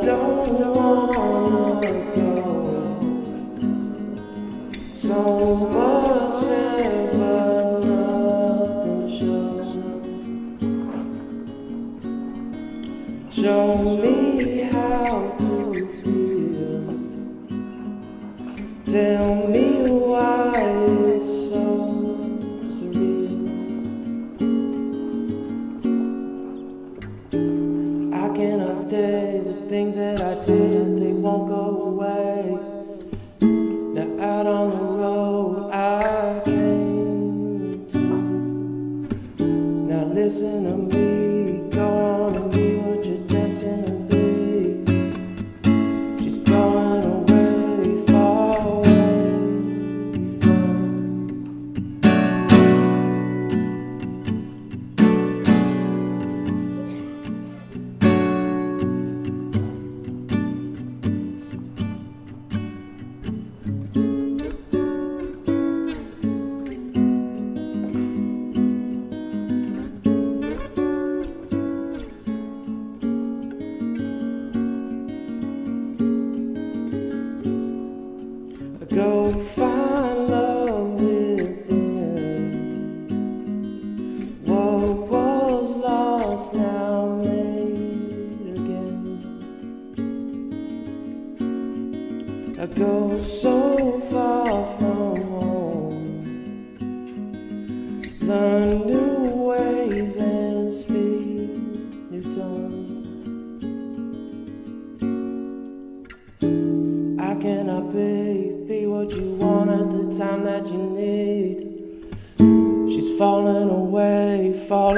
don't wanna go. So much said, but nothing shows. Show me how to feel. Tell me why it's so surreal. I cannot stay. The things that I did, they won't go away. Now out on the road I came to. Now listen to me, go on and be what you're destined to be. She's going away, far away from. Go find love within. What was lost now made again. I go so far from home. Learn new ways and speak new tongues. I cannot be what you want at the time that you need. She's falling away from.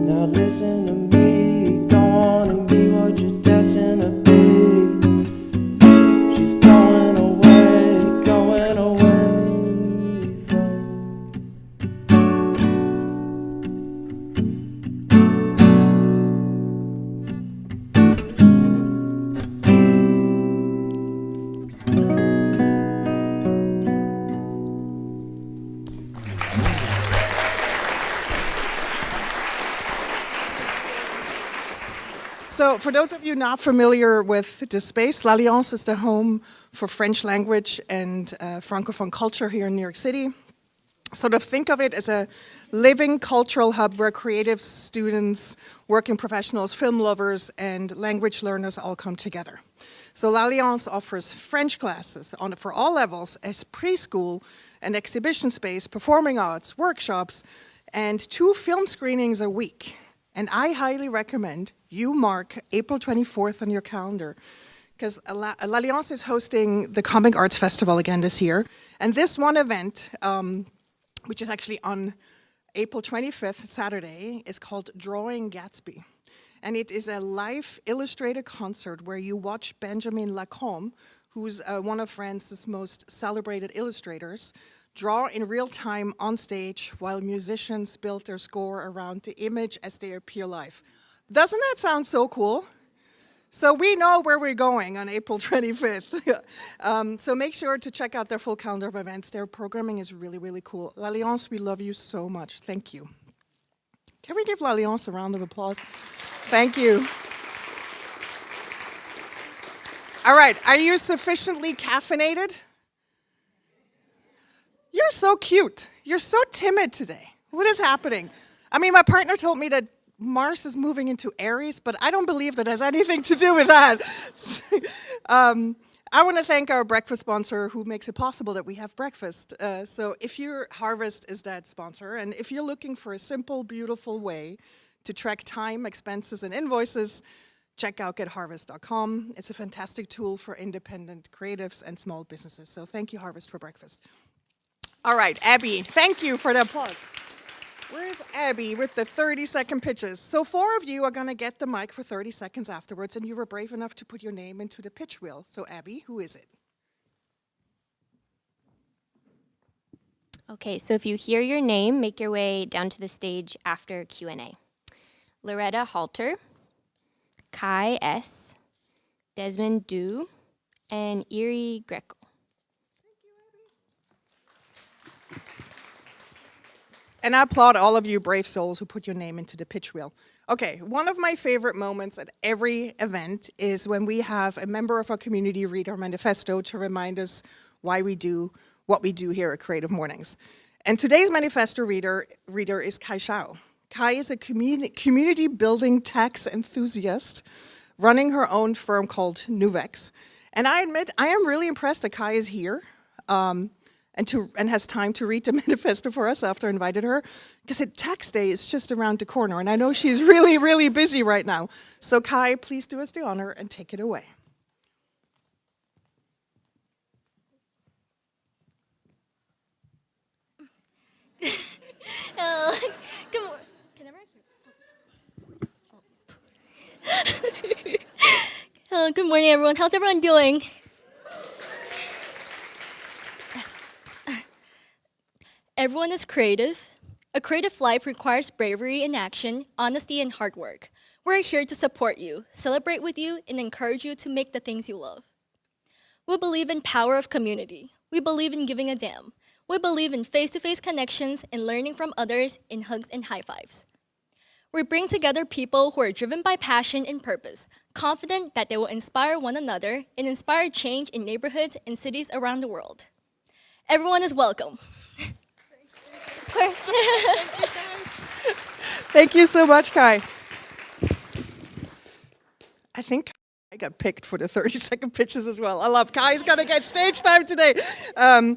Now listen to me, go on and be what you're destined to be. She's going away from. So for those of you not familiar with this space, L'Alliance is the home for French language and Francophone culture here in New York City. Sort of think of it as a living cultural hub where creatives, students, working professionals, film lovers, and language learners all come together. So L'Alliance offers French classes for all levels as preschool, an exhibition space, performing arts, workshops, and 2 film screenings a week. And I highly recommend you mark April 24th on your calendar, because L'Alliance is hosting the Comic Arts Festival again this year. And this one event, which is actually on April 25th, Saturday, is called Drawing Gatsby. And it is a live illustrated concert where you watch Benjamin Lacombe, who's one of France's most celebrated illustrators, draw in real time on stage while musicians build their score around the image as they appear live. Doesn't that sound so cool? So we know where we're going on April 25th. So make sure to check out their full calendar of events. Their programming is really, really cool. L'Alliance, we love you so much. Thank you. Can we give L'Alliance a round of applause? Thank you. All right, are you sufficiently caffeinated? You're so cute. You're so timid today. What is happening? I mean, my partner told me that Mars is moving into Aries, but I don't believe that has anything to do with that. I want to thank our breakfast sponsor who makes it possible that we have breakfast. So if your Harvest is that sponsor, and if you're looking for a simple, beautiful way to track time, expenses, and invoices, check out getharvest.com. It's a fantastic tool for independent creatives and small businesses. So thank you, Harvest, for breakfast. All right, Abby, thank you for the applause. Where's Abby with the 30-second pitches? So 4 of you are going to get the mic for 30 seconds afterwards, and you were brave enough to put your name into the pitch wheel. So Abby, who is it? Okay, so if you hear your name, make your way down to the stage after Q&A. Loretta Halter, Kai S., Desmond Du, and Erie Greco. And I applaud all of you brave souls who put your name into the pitch wheel. Okay, one of my favorite moments at every event is when we have a member of our community read our manifesto to remind us why we do what we do here at Creative Mornings. And today's manifesto reader is Kai Shao. Kai is a community building tax enthusiast running her own firm called Nuvex. And I admit, I am really impressed that Kai is here. And has time to read the manifesto for us after I invited her, because tax day is just around the corner, and I know she's really, really busy right now. So Kai, please do us the honor and take it away. Good morning. Can I Hello, good morning, everyone. How's everyone doing? Everyone is creative. A creative life requires bravery in action, honesty, and hard work. We're here to support you, celebrate with you, and encourage you to make the things you love. We believe in power of community. We believe in giving a damn. We believe in face-to-face connections and learning from others in hugs and high fives. We bring together people who are driven by passion and purpose, confident that they will inspire one another and inspire change in neighborhoods and cities around the world. Everyone is welcome. Of course. Thank you so much, Kai. I think I got picked for the 30-second pitches as well. I love Kai's gonna get stage time today. So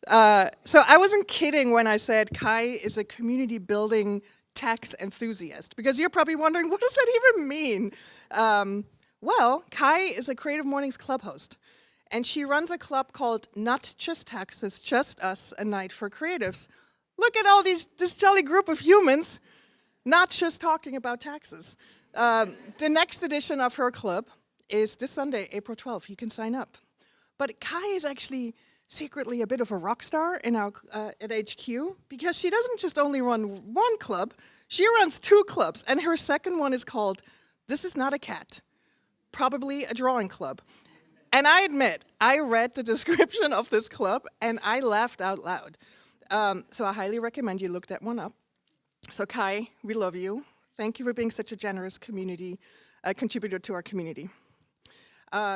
I wasn't kidding when I said Kai is a community building tax enthusiast, because you're probably wondering, what does that even mean? Well, Kai is a Creative Mornings club host, and she runs a club called Not Just Taxes, Just Us, a Night for Creatives. Look at all this jolly group of humans, not just talking about taxes. The next edition of her club is this Sunday, April 12th. You can sign up. But Kai is actually secretly a bit of a rock star in our, at HQ, because she doesn't just only run one club, she runs 2 clubs. And her second one is called This Is Not a Cat, probably a drawing club. And I admit, I read the description of this club and I laughed out loud. So I highly recommend you look that one up. So Kai, we love you. Thank you for being such a generous community contributor to our community.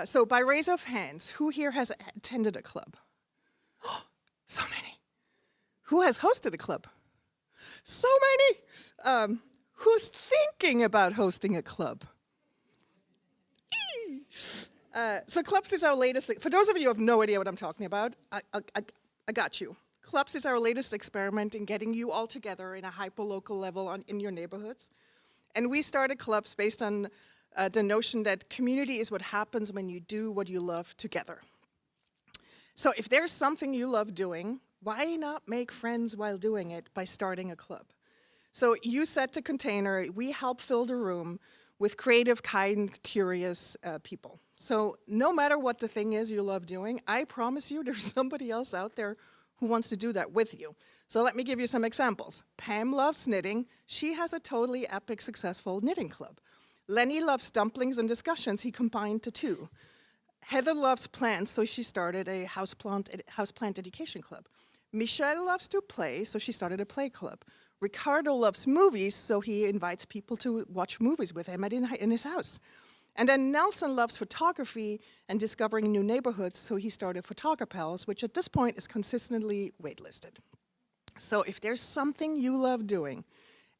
So by raise of hands, who here has attended a club? So many. Who has hosted a club? So many. Who's thinking about hosting a club? So Clubs is our latest, for those of you who have no idea what I'm talking about, I got you. Clubs is our latest experiment in getting you all together in a hyper-local level in your neighborhoods. And we started Clubs based on the notion that community is what happens when you do what you love together. So if there's something you love doing, why not make friends while doing it by starting a club? So you set the container, we help fill the room with creative, kind, curious people. So no matter what the thing is you love doing, I promise you there's somebody else out there who wants to do that with you. So let me give you some examples. Pam loves knitting. She has a totally epic, successful knitting club. Lenny loves dumplings and discussions. He combined the 2. Heather loves plants, so she started a houseplant education club. Michelle loves to play, so she started a play club. Ricardo loves movies, so he invites people to watch movies with him in his house. And then Nelson loves photography and discovering new neighborhoods, so he started Photograpals, which at this point is consistently waitlisted. So if there's something you love doing,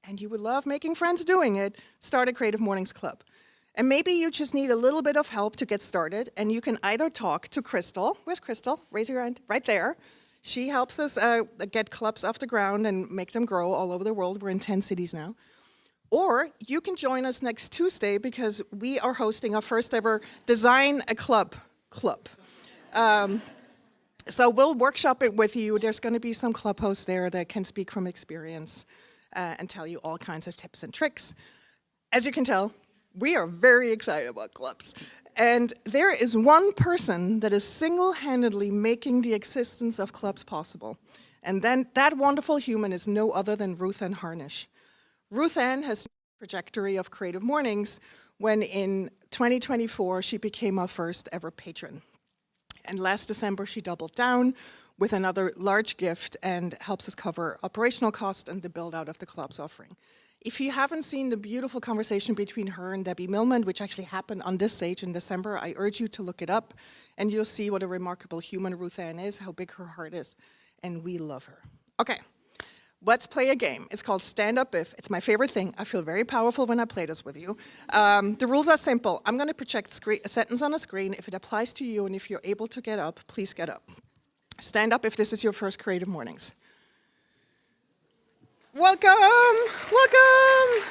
and you would love making friends doing it, start a Creative Mornings Club. And maybe you just need a little bit of help to get started, and you can either talk to Crystal. Where's Crystal? Raise your hand. Right there. She helps us get clubs off the ground and make them grow all over the world. We're in 10 cities now. Or you can join us next Tuesday, because we are hosting our first ever Design a Club. So we'll workshop it with you. There's going to be some club hosts there that can speak from experience and tell you all kinds of tips and tricks. As you can tell, we are very excited about clubs. And there is one person that is single-handedly making the existence of clubs possible. And then that wonderful human is no other than Ruth Ann Harnish. Ruth Ann has a trajectory of Creative Mornings when in 2024 she became our first ever patron. And last December she doubled down with another large gift and helps us cover operational costs and the build out of the club's offering. If you haven't seen the beautiful conversation between her and Debbie Millman, which actually happened on this stage in December, I urge you to look it up, and you'll see what a remarkable human Ruth Ann is, how big her heart is, and we love her. Okay, let's play a game. It's called Stand Up If. It's my favorite thing. I feel very powerful when I play this with you. The rules are simple. I'm going to project a sentence on a screen. If it applies to you and if you're able to get up, please get up. Stand up if this is your first Creative Mornings. Welcome, welcome.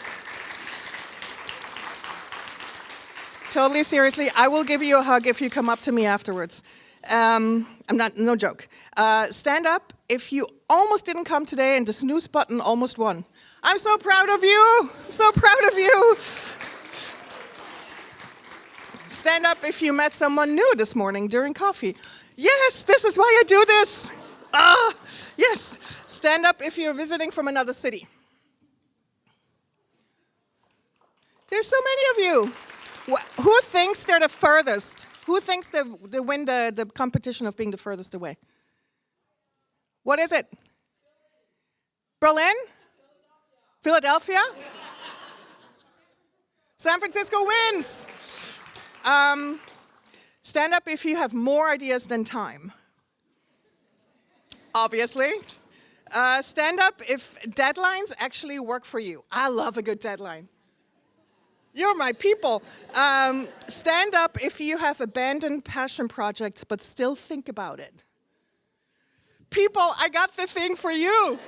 Totally seriously, I will give you a hug if you come up to me afterwards. No joke. Stand up if you almost didn't come today and the snooze button almost won. I'm so proud of you, I'm so proud of you. Stand up if you met someone new this morning during coffee. Yes, this is why I do this. Yes. Stand up if you're visiting from another city. There's so many of you. Who thinks they're the furthest? Who thinks they win the competition of being the furthest away? What is it? Berlin? Philadelphia? San Francisco wins. Stand up if you have more ideas than time. Obviously. Stand up if deadlines actually work for you. I love a good deadline. You're my people. Stand up if you have abandoned passion projects but still think about it. People, I got the thing for you.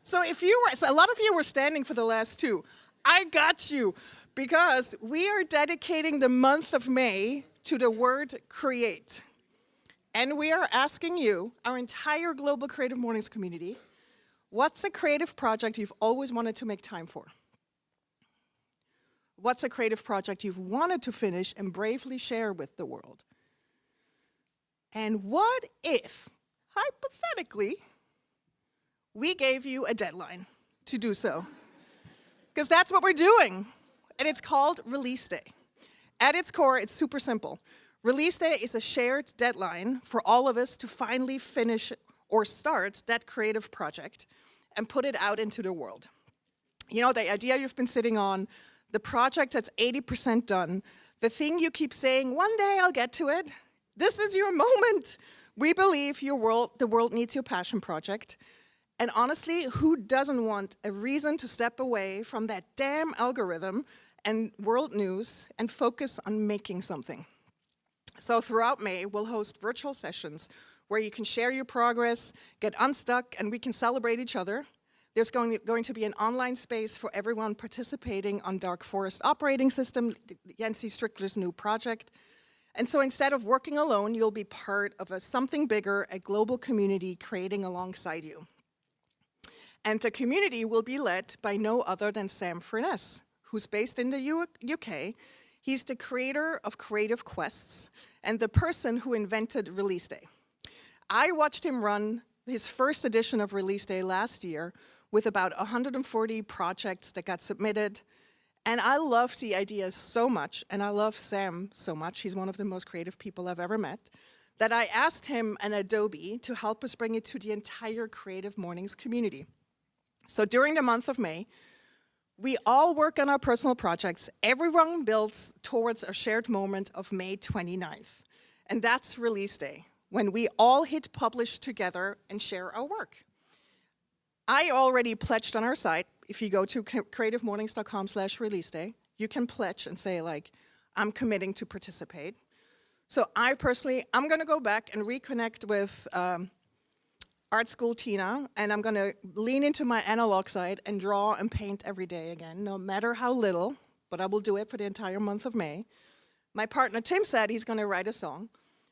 So a lot of you were standing for the last two. I got you, because we are dedicating the month of May to the word create. And we are asking you, our entire global Creative Mornings community, what's a creative project you've always wanted to make time for? What's a creative project you've wanted to finish and bravely share with the world? And what if, hypothetically, we gave you a deadline to do so? Because that's what we're doing. And it's called Release Day. At its core, it's super simple. Release Day is a shared deadline for all of us to finally finish or start that creative project and put it out into the world. You know, the idea you've been sitting on, the project that's 80% done, the thing you keep saying, one day I'll get to it. This is your moment. We believe the world needs your passion project. And honestly, who doesn't want a reason to step away from that damn algorithm and world news and focus on making something? So throughout May, we'll host virtual sessions where you can share your progress, get unstuck, and we can celebrate each other. There's going to be an online space for everyone participating on Dark Forest operating system, Yancy Strickler's new project. And so instead of working alone, you'll be part of something bigger, a global community creating alongside you. And the community will be led by no other than Sam Furness, who's based in the UK. He's the creator of Creative Quests and the person who invented Release Day. I watched him run his first edition of Release Day last year with about 140 projects that got submitted. And I loved the idea so much, and I love Sam so much, he's one of the most creative people I've ever met, that I asked him and Adobe to help us bring it to the entire Creative Mornings community. So during the month of May, we all work on our personal projects. Everyone builds towards a shared moment of May 29th. And that's Release Day, when we all hit publish together and share our work. I already pledged on our site. If you go to creativemornings.com/release day, you can pledge and say, like, I'm committing to participate. So I'm going to go back and reconnect with Art School Tina, and I'm going to lean into my analog side and draw and paint every day again, no matter how little, but I will do it for the entire month of May. My partner Tim said he's going to write a song.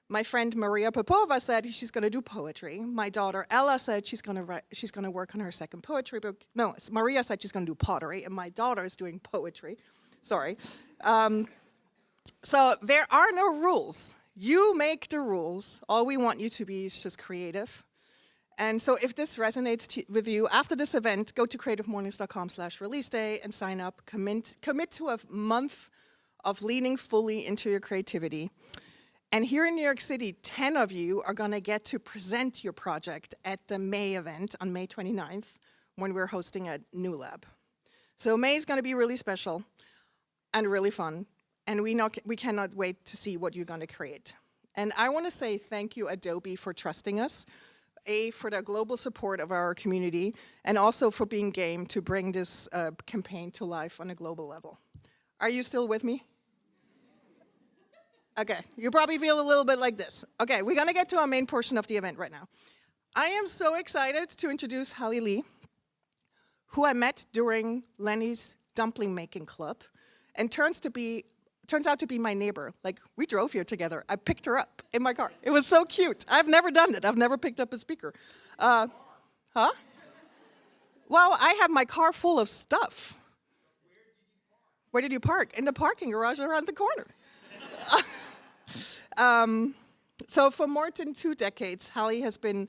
My friend Maria Popova said she's going to do poetry. My daughter Ella said she's going to work on her second poetry book. No, Maria said she's going to do pottery, and my daughter is doing poetry. Sorry. So there are no rules. You make the rules. All we want you to be is just creative. And so if this resonates with you, after this event, go to creativemornings.com/release day and sign up. Commit to a month of leaning fully into your creativity. And here in New York City, 10 of you are going to get to present your project at the May event on May 29th when we're hosting a New Lab. So May is going to be really special and really fun, and we cannot wait to see what you're going to create. And I want to say thank you, Adobe, for trusting us, for the global support of our community, and also for being game to bring this campaign to life on a global level. Are you still with me? Okay, you probably feel a little bit like this. Okay, we're gonna get to our main portion of the event right now. I am so excited to introduce Hali Lee, who I met during Lenny's dumpling making club, and turns out to be my neighbor. Like, we drove here together. I picked her up in my car. It was so cute. I've never done it. I've never picked up a speaker. Huh? Well, I have my car full of stuff. Where did you park? In the parking garage around the corner. So for more than 2 decades, Hali has been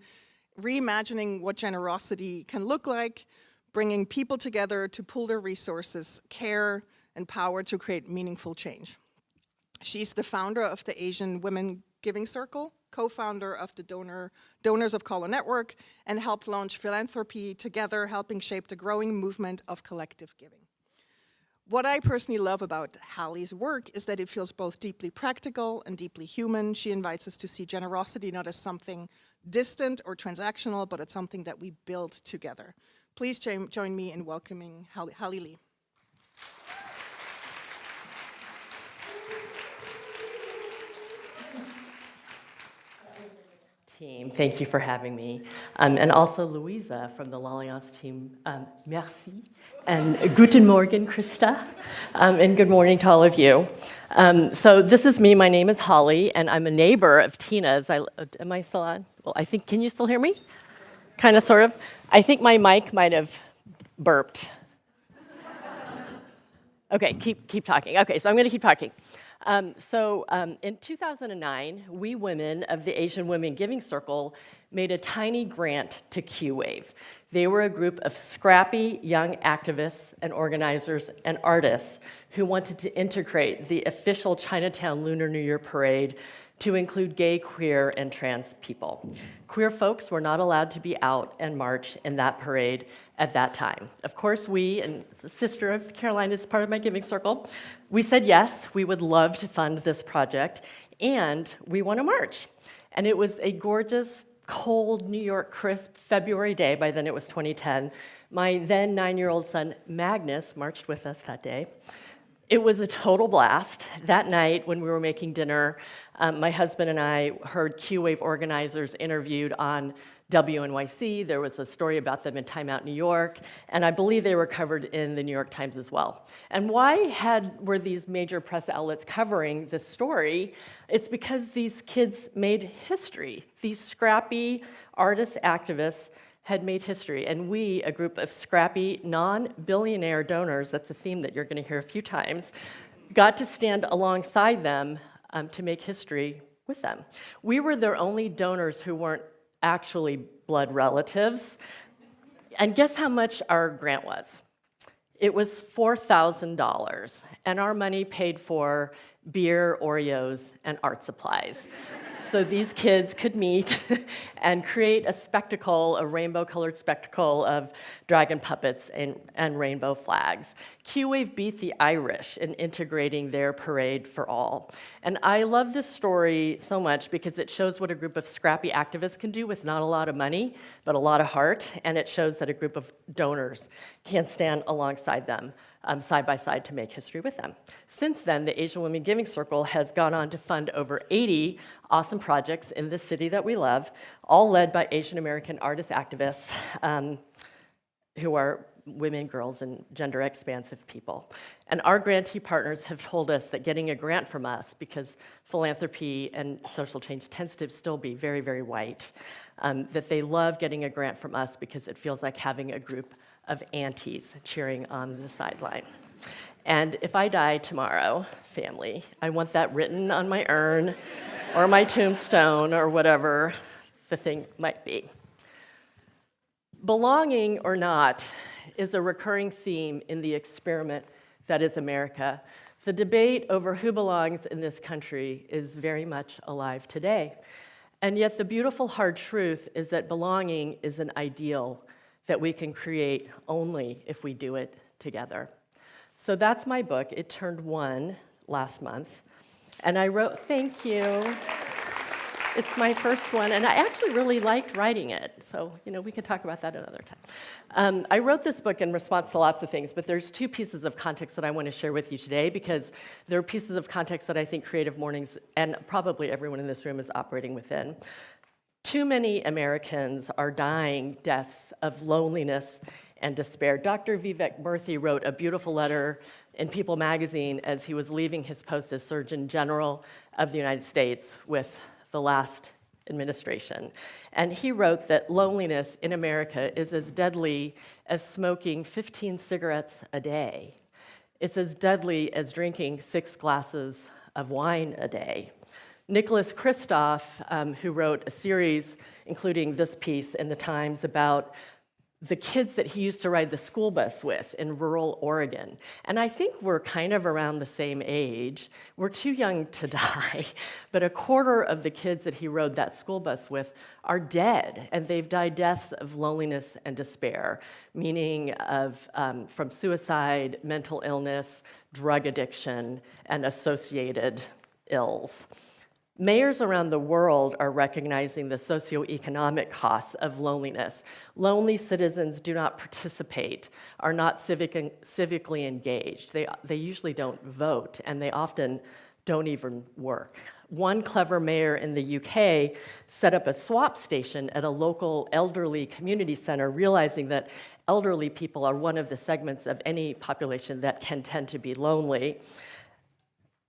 reimagining what generosity can look like, bringing people together to pool their resources, care, and power to create meaningful change. She's the founder of the Asian Women Giving Circle, co-founder of the Donors of Color Network, and helped launch Philanthropy Together, helping shape the growing movement of collective giving. What I personally love about Hali's work is that it feels both deeply practical and deeply human. She invites us to see generosity not as something distant or transactional, but it's something that we build together. Please join me in welcoming Hali Lee. Team, thank you for having me. And also Louisa from the L'Alliance team, merci. And guten Morgen, Krista. And good morning to all of you. So this is me, my name is Hali, and I'm a neighbor of Tina's. Am I still on? Well, I think, can you still hear me? Kind of, sort of. I think my mic might have burped. Okay, keep talking. Okay, so I'm gonna keep talking. In 2009, we women of the Asian Women Giving Circle made a tiny grant to Q-Wave. They were a group of scrappy young activists and organizers and artists who wanted to integrate the official Chinatown Lunar New Year parade to include gay, queer, and trans people. Queer folks were not allowed to be out and march in that parade at that time. Of course, we, and the sister of Caroline is part of my giving circle, we said yes, we would love to fund this project, and we want to march. And it was a gorgeous, cold, New York, crisp February day. By then it was 2010. My then 9-year-old son, Magnus, marched with us that day. It was a total blast. That night, when we were making dinner, my husband and I heard Q-Wave organizers interviewed on WNYC. There was a story about them in Time Out New York, and I believe they were covered in the New York Times as well. And why were these major press outlets covering this story? It's because these kids made history. These scrappy artist activists had made history, and we, a group of scrappy, non-billionaire donors, that's a theme that you're gonna hear a few times, got to stand alongside them to make history with them. We were their only donors who weren't actually blood relatives, and guess how much our grant was? It was $4,000, and our money paid for beer, Oreos, and art supplies. So these kids could meet and create a spectacle, a rainbow-colored spectacle of dragon puppets and rainbow flags. Q-Wave beat the Irish in integrating their parade for all. And I love this story so much because it shows what a group of scrappy activists can do with not a lot of money, but a lot of heart, and it shows that a group of donors can stand alongside them, side by side, to make history with them. Since then, the Asian Women Giving Circle has gone on to fund over 80 awesome projects in the city that we love, all led by Asian American artist activists who are women, girls, and gender-expansive people. And our grantee partners have told us that getting a grant from us, because philanthropy and social change tends to still be very, very white, that they love getting a grant from us because it feels like having a group of aunties cheering on the sideline. And if I die tomorrow, family, I want that written on my urn or my tombstone or whatever the thing might be. Belonging or not is a recurring theme in the experiment that is America. The debate over who belongs in this country is very much alive today. And yet the beautiful hard truth is that belonging is an ideal that we can create only if we do it together. So that's my book. It turned 1 last month. And I wrote, thank you. It's my first one, and I actually really liked writing it. So, we can talk about that another time. I wrote this book in response to lots of things, but there's 2 pieces of context that I want to share with you today because they're pieces of context that I think Creative Mornings and probably everyone in this room is operating within. Too many Americans are dying deaths of loneliness and despair. Dr. Vivek Murthy wrote a beautiful letter in People magazine as he was leaving his post as Surgeon General of the United States with the last administration. And he wrote that loneliness in America is as deadly as smoking 15 cigarettes a day. It's as deadly as drinking 6 glasses of wine a day. Nicholas Kristof, who wrote a series, including this piece in the Times, about the kids that he used to ride the school bus with in rural Oregon. And I think we're kind of around the same age. We're too young to die, but a quarter of the kids that he rode that school bus with are dead, and they've died deaths of loneliness and despair, meaning from suicide, mental illness, drug addiction, and associated ills. Mayors around the world are recognizing the socioeconomic costs of loneliness. Lonely citizens do not participate, are not civically engaged. They usually don't vote, and they often don't even work. One clever mayor in the UK set up a swap station at a local elderly community center, realizing that elderly people are one of the segments of any population that can tend to be lonely,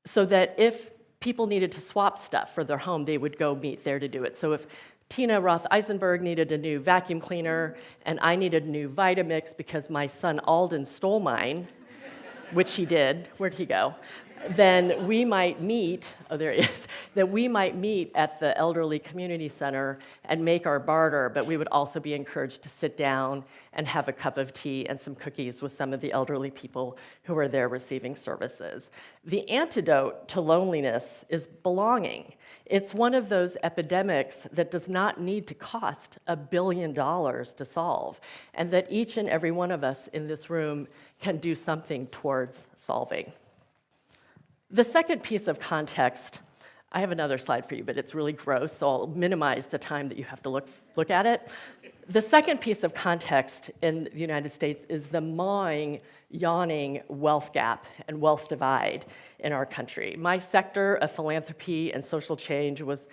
so that if people needed to swap stuff for their home, they would go meet there to do it. So if Tina Roth-Eisenberg needed a new vacuum cleaner and I needed a new Vitamix because my son Alden stole mine, which he did, where'd he go? Then we might meet, oh, there he is, that we might meet at the elderly community center and make our barter, but we would also be encouraged to sit down and have a cup of tea and some cookies with some of the elderly people who are there receiving services. The antidote to loneliness is belonging. It's one of those epidemics that does not need to cost $1 billion to solve, and that each and every one of us in this room can do something towards solving. The second piece of context, I have another slide for you, but it's really gross, so I'll minimize the time that you have to look at it. The second piece of context in the United States is the yawning wealth gap and wealth divide in our country. My sector of philanthropy and social change was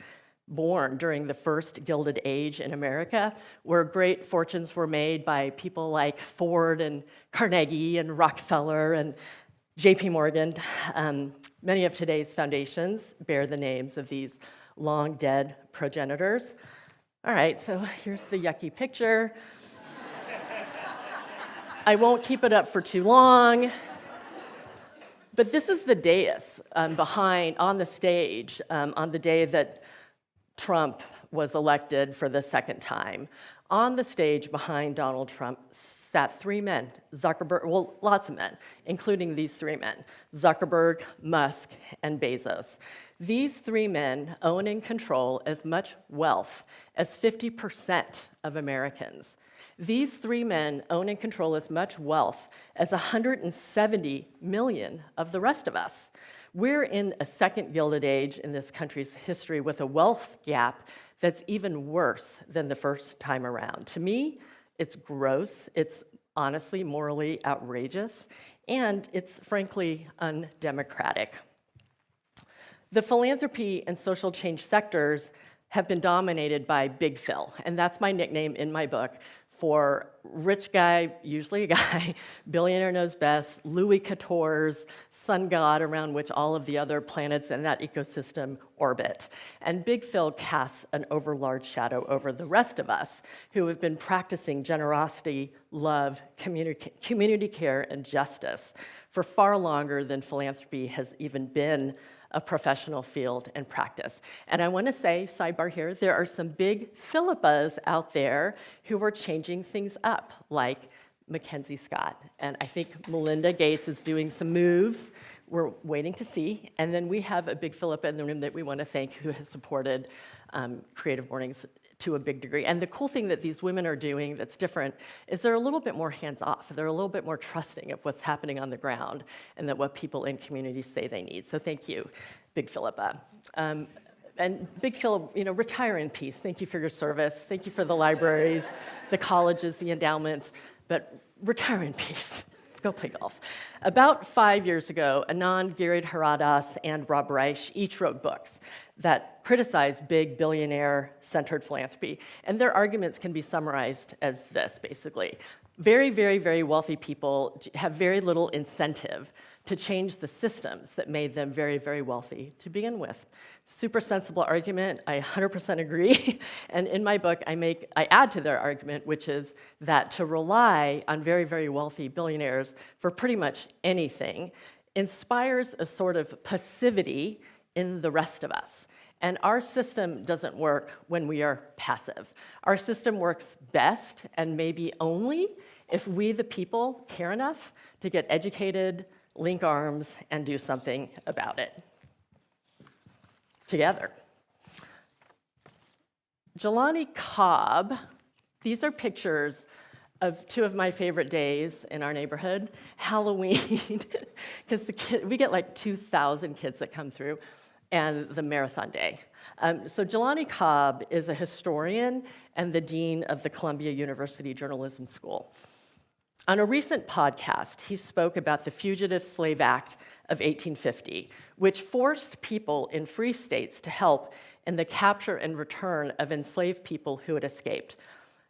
born during the first Gilded Age in America, where great fortunes were made by people like Ford and Carnegie and Rockefeller and JP Morgan. Many of today's foundations bear the names of these long dead progenitors. All right, so here's the yucky picture. I won't keep it up for too long, but this is the dais on the stage on the day that Trump was elected for the second time. On the stage behind Donald Trump sat 3 men, lots of men, including these 3 men, Zuckerberg, Musk, and Bezos. These 3 men own and control as much wealth as 50% of Americans. These 3 men own and control as much wealth as 170 million of the rest of us. We're in a second Gilded Age in this country's history with a wealth gap that's even worse than the first time around. To me, it's gross, it's honestly morally outrageous, and it's frankly undemocratic. The philanthropy and social change sectors have been dominated by Big Phil, and that's my nickname in my book for rich guy, usually a guy, billionaire knows best, Louis XIV's sun god around which all of the other planets in that ecosystem orbit. And Big Phil casts an overlarge shadow over the rest of us who have been practicing generosity, love, community care, and justice for far longer than philanthropy has even been a professional field and practice. And I want to say, sidebar here, there are some big Philippas out there who are changing things up, like Mackenzie Scott. And I think Melinda Gates is doing some moves we're waiting to see. And then we have a big Philippa in the room that we want to thank, who has supported Creative Mornings to a big degree. And the cool thing that these women are doing that's different is they're a little bit more hands-off. They're a little bit more trusting of what's happening on the ground and that what people in communities say they need. So thank you, Big Philippa. And Big Phil, retire in peace. Thank you for your service. Thank you for the libraries, the colleges, the endowments, but retire in peace. Go play golf. About 5 years ago, Anand Giridharadas and Rob Reich each wrote books that criticize big billionaire-centered philanthropy. And their arguments can be summarized as this, basically. Very, very, very wealthy people have very little incentive to change the systems that made them very, very wealthy to begin with. Super sensible argument, I 100% agree. And in my book, I add to their argument, which is that to rely on very, very wealthy billionaires for pretty much anything inspires a sort of passivity in the rest of us. And our system doesn't work when we are passive. Our system works best, and maybe only, if we, the people, care enough to get educated, link arms, and do something about it together. Jelani Cobb, these are pictures of two of my favorite days in our neighborhood, Halloween, because we get like 2,000 kids that come through, and the marathon day. So Jelani Cobb is a historian and the dean of the Columbia University Journalism School. On a recent podcast, he spoke about the Fugitive Slave Act of 1850, which forced people in free states to help in the capture and return of enslaved people who had escaped.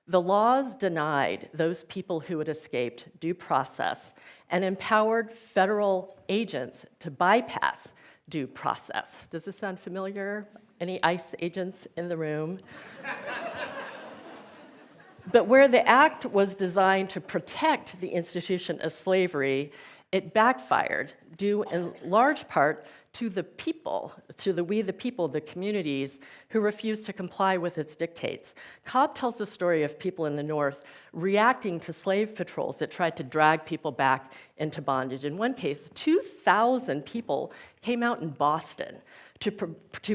The laws denied those people who had escaped due process and empowered federal agents to bypass due process. Does this sound familiar? Any ICE agents in the room? But where the act was designed to protect the institution of slavery, it backfired, due in large part to the people, we the people, the communities, who refused to comply with its dictates. Cobb tells the story of people in the North reacting to slave patrols that tried to drag people back into bondage. In one case, 2,000 people came out in Boston to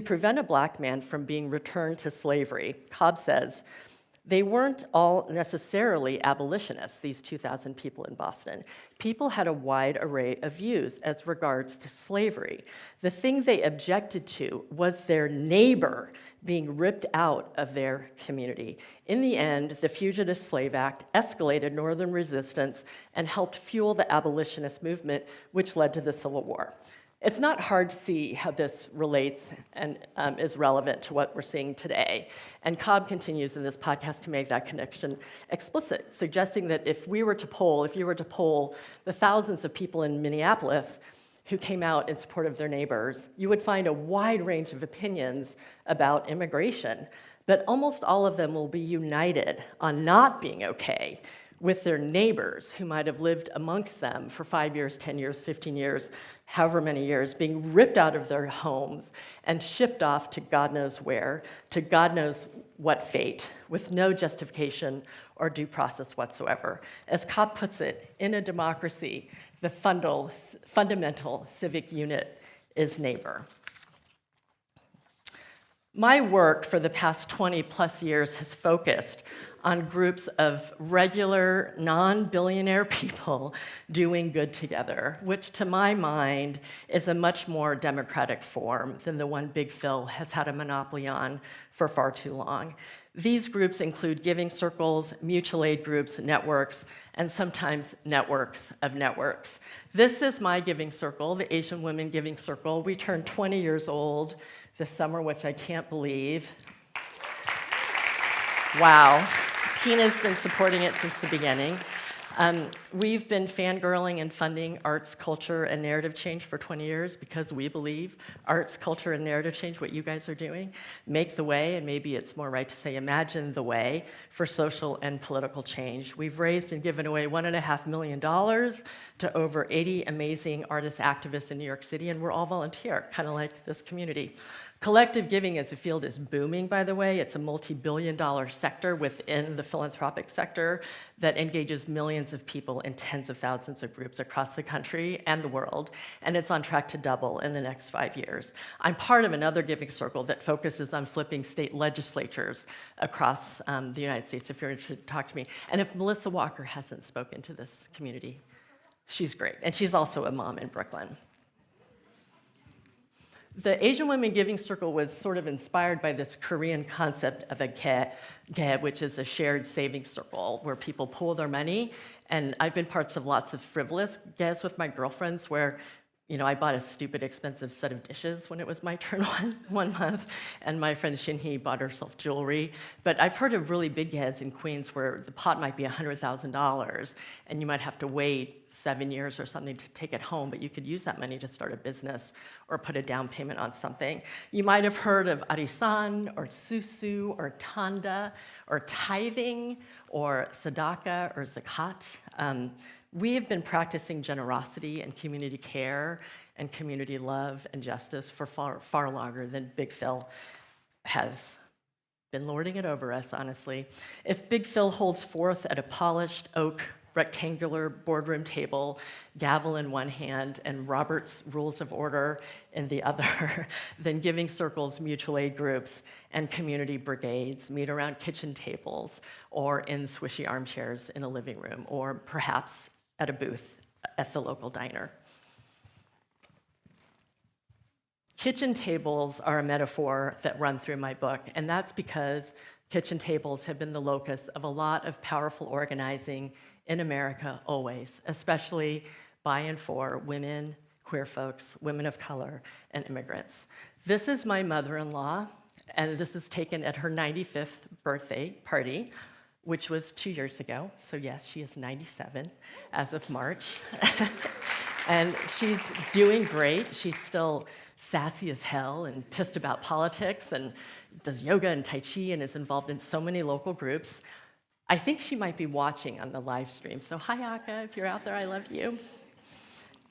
prevent a black man from being returned to slavery. Cobb says, they weren't all necessarily abolitionists, these 2,000 people in Boston. People had a wide array of views as regards to slavery. The thing they objected to was their neighbor being ripped out of their community. In the end, the Fugitive Slave Act escalated Northern resistance and helped fuel the abolitionist movement, which led to the Civil War. It's not hard to see how this relates and is relevant to what we're seeing today. And Cobb continues in this podcast to make that connection explicit, suggesting that if you were to poll the thousands of people in Minneapolis who came out in support of their neighbors, you would find a wide range of opinions about immigration. But almost all of them will be united on not being okay with their neighbors who might have lived amongst them for 5 years, 10 years, 15 years, however many years, being ripped out of their homes and shipped off to God knows where, to God knows what fate, with no justification or due process whatsoever. As Cobb puts it, in a democracy, the fundamental civic unit is neighbor. My work for the past 20 plus years has focused on groups of regular, non-billionaire people doing good together, which to my mind is a much more democratic form than the one Big Phil has had a monopoly on for far too long. These groups include giving circles, mutual aid groups, networks, and sometimes networks of networks. This is my giving circle, the Asian Women Giving Circle. We turned 20 years old this summer, which I can't believe. Wow. Tina's been supporting it since the beginning. We've been fangirling and funding arts, culture, and narrative change for 20 years because we believe arts, culture, and narrative change, what you guys are doing, make the way, and maybe it's more right to say imagine the way for social and political change. We've raised and given away $1.5 million to over 80 amazing artist activists in New York City, and we're all volunteer, kind of like this community. Collective giving as a field is booming, by the way. It's a multi-billion-dollar sector within the philanthropic sector that engages millions of people in tens of thousands of groups across the country and the world, and it's on track to double in the next 5 years. I'm part of another giving circle that focuses on flipping state legislatures across the United States, if you're interested, talk to me. And if Melissa Walker hasn't spoken to this community, she's great, and she's also a mom in Brooklyn. The Asian Women Giving Circle was sort of inspired by this Korean concept of a ge, which is a shared savings circle where people pool their money. And I've been parts of lots of frivolous ges with my girlfriends where, you know, I bought a stupid expensive set of dishes when it was my turn one month, and my friend Shinhee bought herself jewelry. But I've heard of really big ges in Queens where the pot might be $100,000, and you might have to wait 7 years or something to take it home, but you could use that money to start a business or put a down payment on something. You might have heard of arisan, or susu, or tanda, or tithing, or sadaka, or zakat. We have been practicing generosity and community care and community love and justice for far, far longer than Big Phil has been lording it over us, honestly. If Big Phil holds forth at a polished oak rectangular boardroom table, gavel in one hand, and Robert's Rules of Order in the other, then giving circles, mutual aid groups, and community brigades meet around kitchen tables or in swishy armchairs in a living room, or perhaps at a booth at the local diner. Kitchen tables are a metaphor that run through my book, and that's because kitchen tables have been the locus of a lot of powerful organizing in America always, especially by and for women, queer folks, women of color, and immigrants. This is my mother-in-law, and this is taken at her 95th birthday party, which was 2 years ago. So yes, she is 97 as of March. And she's doing great. She's still sassy as hell and pissed about politics and does yoga and Tai Chi and is involved in so many local groups. I think she might be watching on the live stream. So hi, Aka, if you're out there, I love you.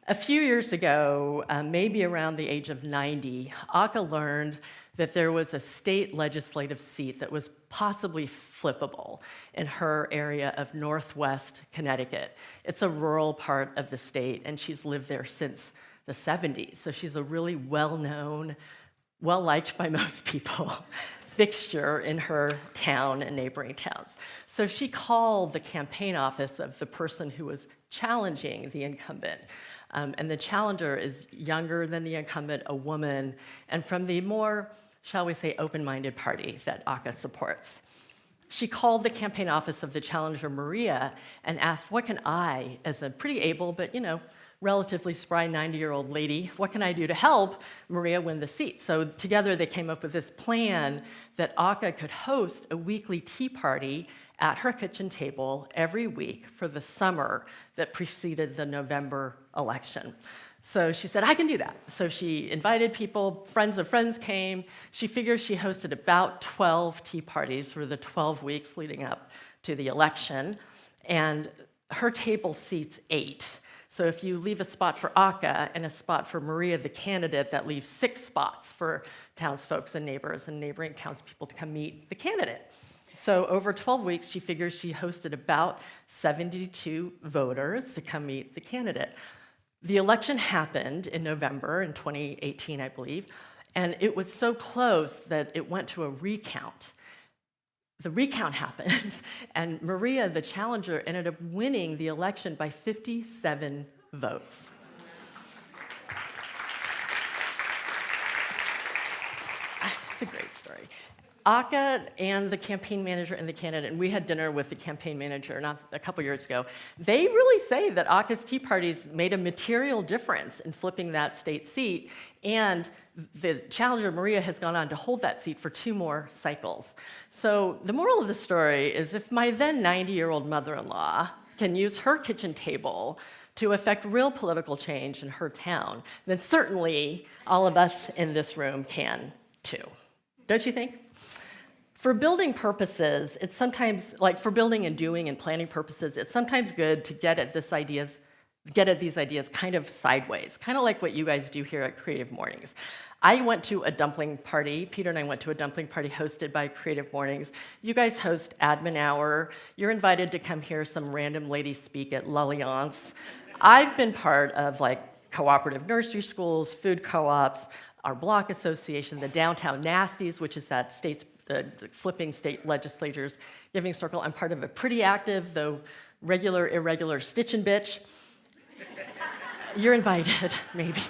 A few years ago, maybe around the age of 90, Aka learned that there was a state legislative seat that was possibly flippable in her area of Northwest Connecticut. It's a rural part of the state, and she's lived there since the 70s. So she's a really well-known, well-liked by most people fixture in her town and neighboring towns. So she called the campaign office of the person who was challenging the incumbent. And the challenger is younger than the incumbent, a woman, and from the more, shall we say, open-minded party that Aka supports. She called the campaign office of the challenger, Maria, and asked, what can I, as a pretty able but, you know, relatively spry 90-year-old lady, what can I do to help Maria win the seat? So together they came up with this plan that Aka could host a weekly tea party at her kitchen table every week for the summer that preceded the November election. So she said, I can do that. So she invited people, friends of friends came. She figures she hosted about 12 tea parties for the 12 weeks leading up to the election, and her table seats 8. So if you leave a spot for Aka and a spot for Maria, the candidate, that leaves 6 spots for townsfolk and neighbors and neighboring townspeople to come meet the candidate. So over 12 weeks, she figures she hosted about 72 voters to come meet the candidate. The election happened in November in 2018, I believe, and it was so close that it went to a recount. The recount happens, and Maria, the challenger, ended up winning the election by 57 votes. It's a great story. Aka and the campaign manager and the candidate, and we had dinner with the campaign manager not a couple years ago, they really say that Aka's tea parties made a material difference in flipping that state seat, and the challenger, Maria, has gone on to hold that seat for 2 more cycles. So the moral of the story is if my then 90-year-old mother-in-law can use her kitchen table to affect real political change in her town, then certainly all of us in this room can too. Don't you think? For building purposes, it's sometimes, like for building and doing and planning purposes, it's sometimes good to get at this idea's get at these ideas kind of sideways, kind of like what you guys do here at Creative Mornings. I went to a dumpling party. Peter and I went to a dumpling party hosted by Creative Mornings. You guys host Admin Hour. You're invited to come hear some random lady speak at l'Alliance. I've been part of like cooperative nursery schools, food co-ops, our block association, the Downtown Nasties, which is that the flipping state legislatures giving circle. I'm part of a pretty active, though regular, irregular Stitch and Bitch. You're invited, maybe.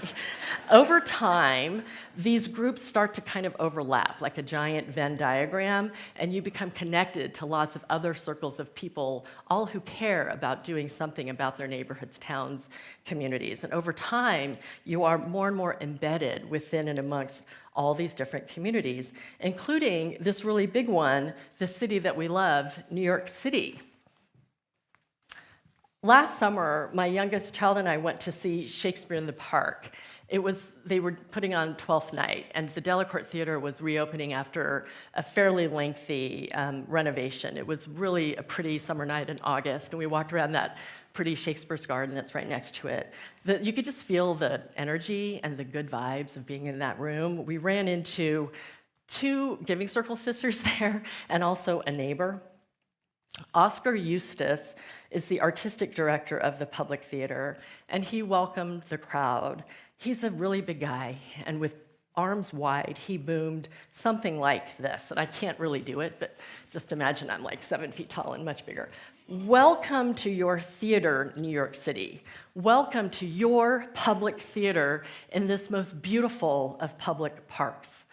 Over time, these groups start to kind of overlap, like a giant Venn diagram, and you become connected to lots of other circles of people, all who care about doing something about their neighborhoods, towns, communities. And over time, you are more and more embedded within and amongst all these different communities, including this really big one, the city that we love, New York City. Last summer, my youngest child and I went to see Shakespeare in the Park. They were putting on Twelfth Night, and the Delacorte Theater was reopening after a fairly lengthy renovation. It was really a pretty summer night in August, and we walked around that pretty Shakespeare's Garden that's right next to it. You could just feel the energy and the good vibes of being in that room. We ran into 2 Giving Circle sisters there, and also a neighbor. Oscar Eustace is the artistic director of the Public Theater, and he welcomed the crowd. He's a really big guy, and with arms wide, he boomed something like this, and I can't really do it, but just imagine I'm like 7 feet tall and much bigger. Welcome to your theater, New York City. Welcome to your public theater in this most beautiful of public parks.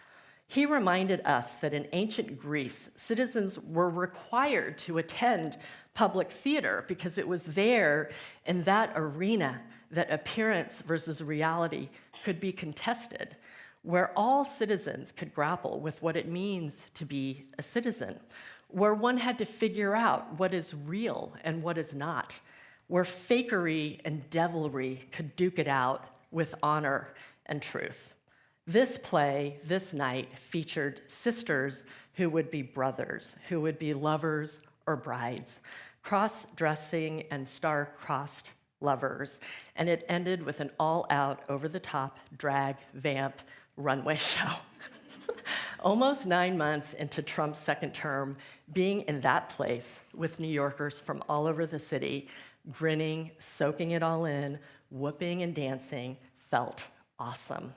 He reminded us that in ancient Greece, citizens were required to attend public theater because it was there in that arena that appearance versus reality could be contested, where all citizens could grapple with what it means to be a citizen, where one had to figure out what is real and what is not, where fakery and devilry could duke it out with honor and truth. This play, this night, featured sisters who would be brothers, who would be lovers or brides, cross-dressing and star-crossed lovers, and it ended with an all-out, over-the-top drag vamp runway show. Almost 9 months into Trump's second term, being in that place with New Yorkers from all over the city, grinning, soaking it all in, whooping and dancing, felt awesome.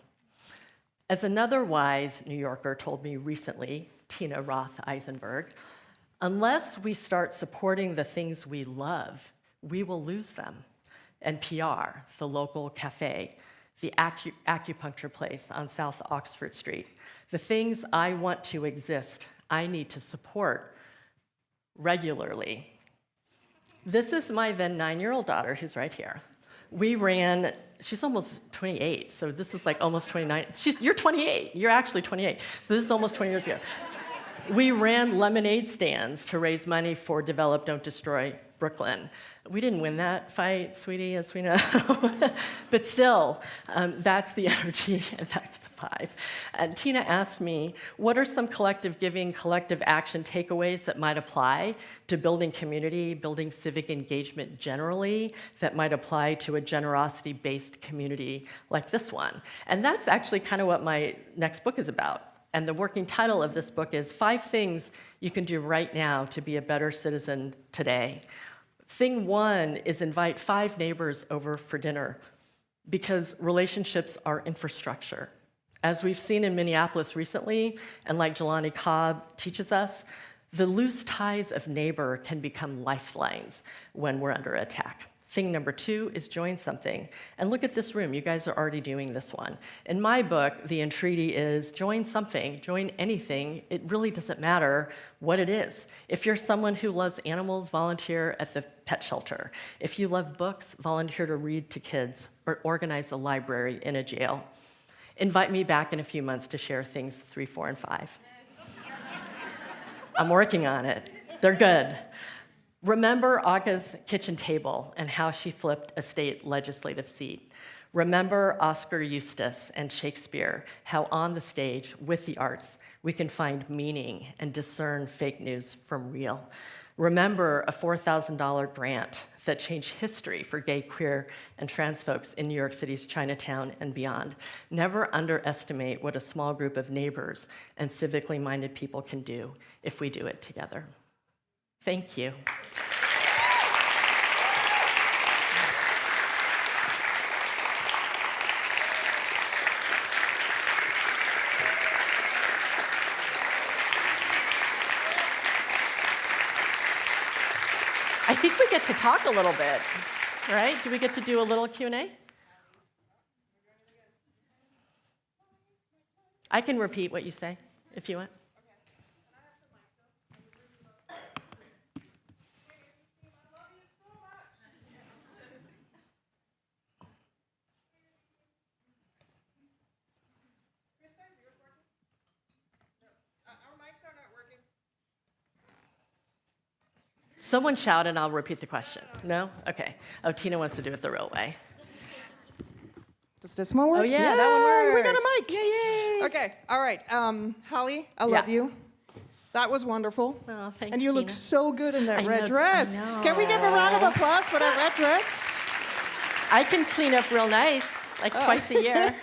As another wise New Yorker told me recently, Tina Roth Eisenberg, unless we start supporting the things we love, we will lose them. NPR, the local cafe, the acupuncture place on South Oxford Street, the things I want to exist, I need to support regularly. This is my then 9-year-old daughter, who's right here. We ran, she's almost 28, so this is like almost 29. You're 28, you're actually 28. So this is almost 20 years ago. We ran lemonade stands to raise money for Develop, Don't Destroy Brooklyn. We didn't win that fight, sweetie, as we know. But still, that's the energy and that's the vibe. And Tina asked me, what are some collective giving, collective action takeaways that might apply to building community, building civic engagement generally, that might apply to a generosity-based community like this one? And that's actually kind of what my next book is about. And the working title of this book is 5 Things You Can Do Right Now to Be a Better Citizen Today. Thing 1 is invite 5 neighbors over for dinner, because relationships are infrastructure. As we've seen in Minneapolis recently, and like Jelani Cobb teaches us, the loose ties of neighbor can become lifelines when we're under attack. Thing number 2 is join something. And look at this room, you guys are already doing this one. In my book, the entreaty is join something, join anything. It really doesn't matter what it is. If you're someone who loves animals, volunteer at the pet shelter. If you love books, volunteer to read to kids or organize a library in a jail. Invite me back in a few months to share things 3, 4, and 5. I'm working on it. They're good. Remember Aga's kitchen table and how she flipped a state legislative seat. Remember Oscar Eustace and Shakespeare, how on the stage with the arts we can find meaning and discern fake news from real. Remember a $4,000 grant that changed history for gay, queer, and trans folks in New York City's Chinatown and beyond. Never underestimate what a small group of neighbors and civically minded people can do if we do it together. Thank you. I think we get to talk a little bit, right? Do we get to do a little Q&A? I can repeat what you say if you want. Someone shout and I'll repeat the question. No? Okay. Oh, Tina wants to do it the real way. Does this one work? Oh, yeah, that one works. We got a mic. Yay. Okay, all right. Holly, I love you. That was wonderful. Oh, thanks, and you look Tina. so good in that I red know, dress. I know. Can we give a round of applause for that red dress? I can clean up real nice, like twice a year.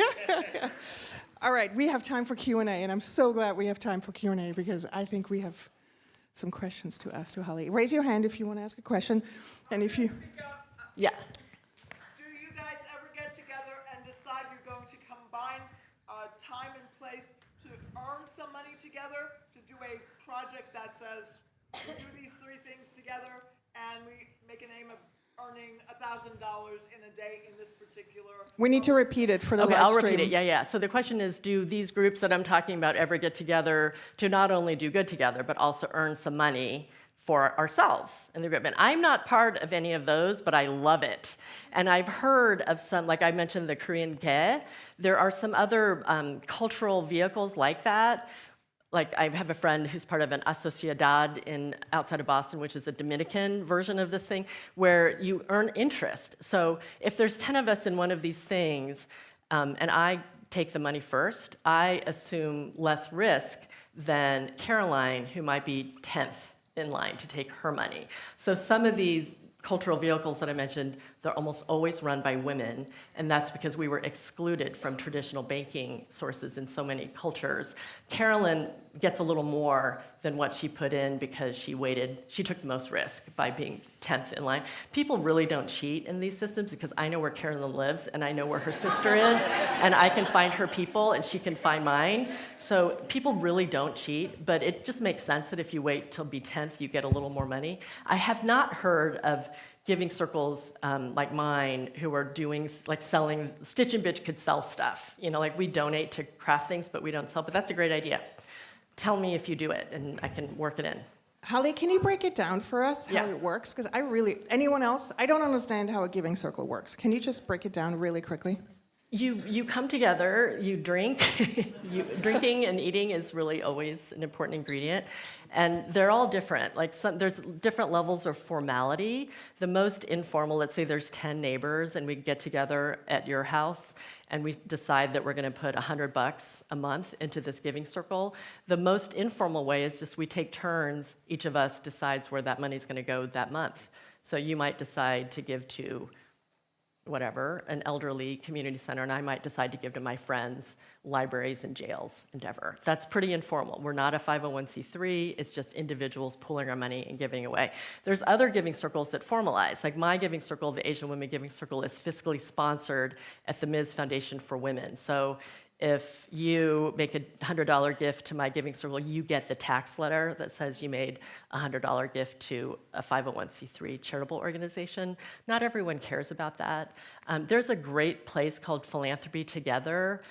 All right, we have time for Q&A, and I'm so glad we have time for Q&A because I think we have some questions to ask to Hali. Raise your hand if you want to ask a question, and if you... Yeah. Do you guys ever get together and decide you're going to combine time and place to earn some money together, to do a project that says, we do these three things together, and we make an aim of earning $1,000 in a day in this particular... We need to repeat it for the Okay, live I'll stream. repeat it. Yeah. So the question is, do these groups that I'm talking about ever get together to not only do good together, but also earn some money for ourselves in the group? And I'm not part of any of those, but I love it. And I've heard of some, like I mentioned, the Korean Ge. There are some other cultural vehicles like that. Like I have a friend who's part of an Asociacidad outside of Boston, which is a Dominican version of this thing, where you earn interest. So if there's 10 of us in one of these things, and I take the money first, I assume less risk than Caroline, who might be 10th in line to take her money. So some of these cultural vehicles that I mentioned, they're almost always run by women, and that's because we were excluded from traditional banking sources in so many cultures. Carolyn gets a little more than what she put in because she took the most risk by being 10th in line. People really don't cheat in these systems because I know where Carolyn lives and I know where her sister is, and I can find her people and she can find mine. So people really don't cheat, but it just makes sense that if you wait till be 10th, you get a little more money. I have not heard of giving circles like mine who are doing, like selling, Stitch and Bitch could sell stuff. You know, like we donate to craft things, but we don't sell, but that's a great idea. Tell me if you do it and I can work it in. Hali, can you break it down for us, how it works? Because anyone else, I don't understand how a giving circle works. Can you just break it down really quickly? You come together, you drink. Drinking and eating is really always an important ingredient. And they're all different. Like there's different levels of formality. The most informal, let's say there's 10 neighbors and we get together at your house and we decide that we're gonna put $100 a month into this giving circle. The most informal way is just we take turns, each of us decides where that money's gonna go that month. So you might decide to give to whatever, an elderly community center, and I might decide to give to my friends' libraries and jails endeavor. That's pretty informal. We're not a 501c3, it's just individuals pooling our money and giving away. There's other giving circles that formalize, like my giving circle, the Asian Women Giving Circle, is fiscally sponsored at the Ms. Foundation for Women. So if you make a $100 gift to my giving circle, you get the tax letter that says you made a $100 gift to a 501c3 charitable organization. Not everyone cares about that. There's a great place called Philanthropy Together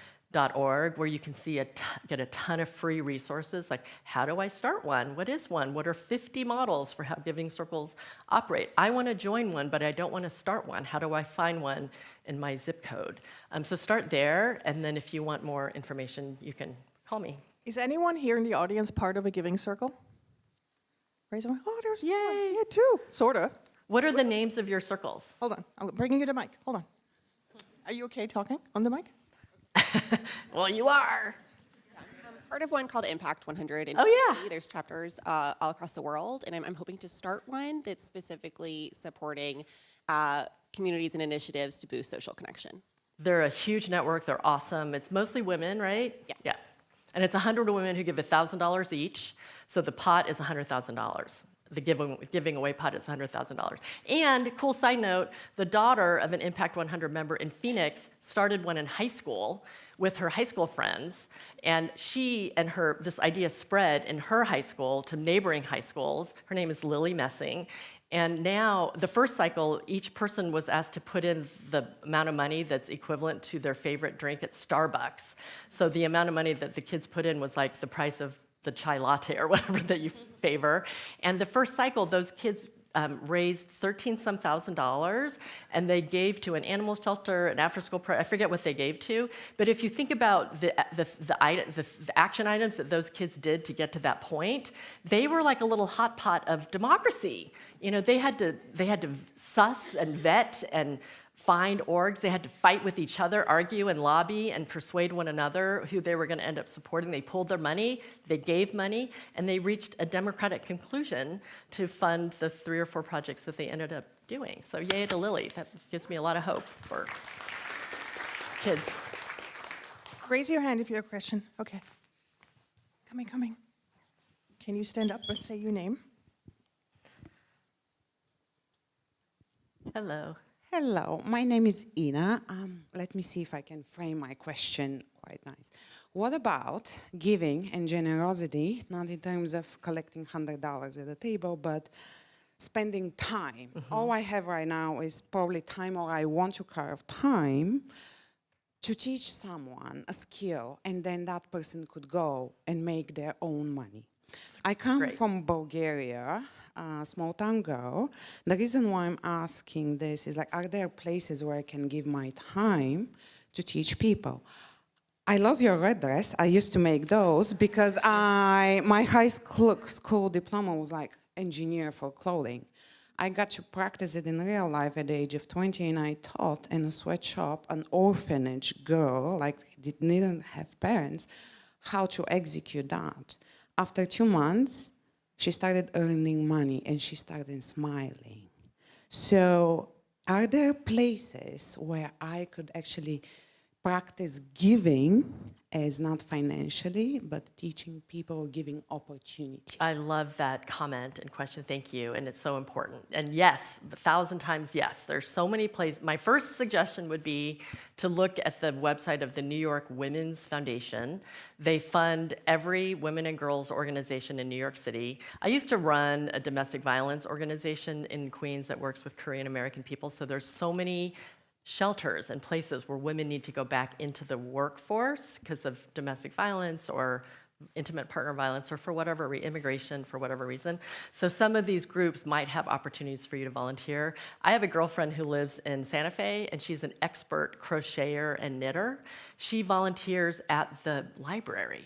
.org where you can get a ton of free resources, like how do I start one? What is one? What are 50 models for how giving circles operate? I want to join one, but I don't want to start one. How do I find one in my zip code? So start there, and then if you want more information, you can call me. Is anyone here in the audience part of a giving circle? Raise your hand. Oh, there's one. Yeah, two, sorta. What are the names of your circles? Hold on, I'm bringing you the mic. Hold on. Are you okay talking on the mic? Well, you are. part of one called Impact 100. And Oh, yeah. there's chapters all across the world, and I'm hoping to start one that's specifically supporting communities and initiatives to boost social connection. They're a huge network. They're awesome. It's mostly women, right? Yes. Yeah. And it's 100 women who give $1,000 each. So the pot is $100,000. The giving away pot is $100,000. And cool side note, the daughter of an Impact 100 member in Phoenix started one in high school with her high school friends, and this idea spread in her high school to neighboring high schools. Her name is Lily Messing. And now, the first cycle, each person was asked to put in the amount of money that's equivalent to their favorite drink at Starbucks. So the amount of money that the kids put in was like the price of the chai latte or whatever that you favor. And the first cycle, those kids raised $13-some thousand, and they gave to an animal shelter, an after-school program. I forget what they gave to, but if you think about the action items that those kids did to get to that point, they were like a little hot pot of democracy. You know, they had to suss and vet and find orgs. They had to fight with each other, argue and lobby and persuade one another who they were going to end up supporting. They pulled their money, they gave money, and they reached a democratic conclusion to fund the 3 or 4 projects that they ended up doing. So yay to Lily. That gives me a lot of hope for kids. Raise your hand if you have a question. Okay. Coming. Can you stand up and say your name? Hello. Hello, my name is Ina. Let me see if I can frame my question quite nice. What about giving and generosity, not in terms of collecting $100 at the table, but spending time? All I have right now is probably time, or I want to carve time to teach someone a skill, and then that person could go and make their own money. I come from Bulgaria, a small town girl. The reason why I'm asking this is, like, are there places where I can give my time to teach people? I love your red dress. I used to make those because my high school diploma was like engineer for clothing. I got to practice it in real life at the age of 20, and I taught in a sweatshop an orphanage girl, like didn't have parents, how to execute that. After 2 months, she started earning money and she started smiling. So are there places where I could actually practice giving as not financially, but teaching people, giving opportunity? I love that comment and question, thank you, and it's so important. And yes, 1,000 times yes. There's so many places. My first suggestion would be to look at the website of the New York Women's Foundation. They fund every women and girls organization in New York City. I used to run a domestic violence organization in Queens that works with Korean American people, so there's so many shelters and places where women need to go back into the workforce because of domestic violence or intimate partner violence or for whatever immigration for whatever reason. So some of these groups might have opportunities for you to volunteer. I have a girlfriend who lives in Santa Fe, and she's an expert crocheter and knitter. She volunteers at the library.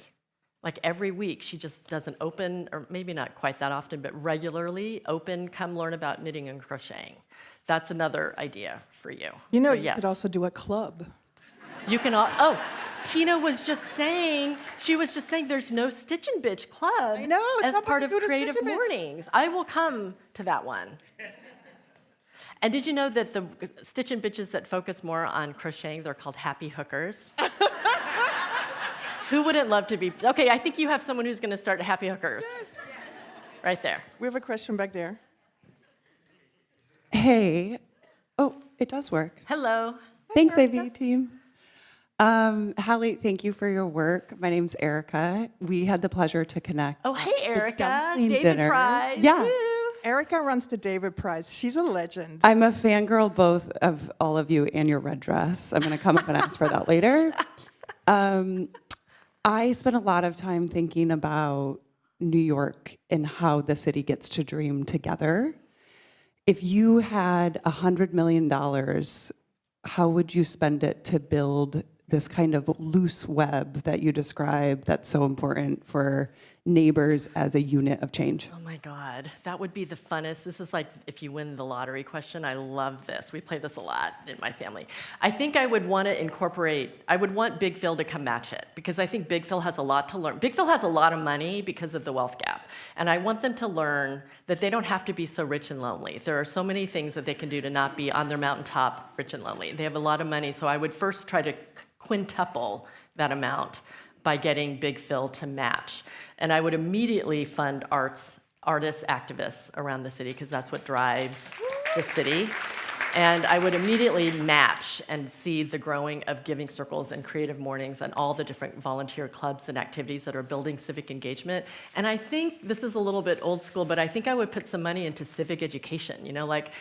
Like every week, she just does an open, or maybe not quite that often, but regularly open, come learn about knitting and crocheting. That's another idea for you. You know, So, you yes. could also do a club. You can Tina was just saying, there's no Stitch and Bitch Club I know, as somebody part of do the Stitch Creative and Bitch. Mornings. I will come to that one. And did you know that the Stitch and Bitches that focus more on crocheting, they're called happy hookers? Who wouldn't love to be? Okay, I think you have someone who's going to start Happy Hookers. Yes. Right there. We have a question back there. Hey. Oh, it does work. Hello. Thanks, AV team. Hali, thank you for your work. My name's Erica. We had the pleasure to connect. Oh, hey, at the Erica. dumpling David dinner. Prize. Yeah. Woo. Erica runs the David Prize. She's a legend. I'm a fangirl both of all of you and your red dress. I'm going to come up and ask for that later. I spent a lot of time thinking about New York and how the city gets to dream together. If you had $100 million, how would you spend it to build this kind of loose web that you describe that's so important for neighbors as a unit of change? Oh my God, that would be the funnest. This is like if you win the lottery question. I love this. We play this a lot in my family. I think I would want to incorporate, I would want Big Phil to come match it because I think Big Phil has a lot to learn. Big Phil has a lot of money because of the wealth gap. And I want them to learn that they don't have to be so rich and lonely. There are so many things that they can do to not be on their mountaintop rich and lonely. They have a lot of money, so I would first try to quintuple that amount by getting Big Phil to match. And I would immediately fund artists, activists around the city, because that's what drives the city. And I would immediately match and see the growing of giving circles and creative mornings and all the different volunteer clubs and activities that are building civic engagement. And I think this is a little bit old school, but I think I would put some money into civic education. You know, like,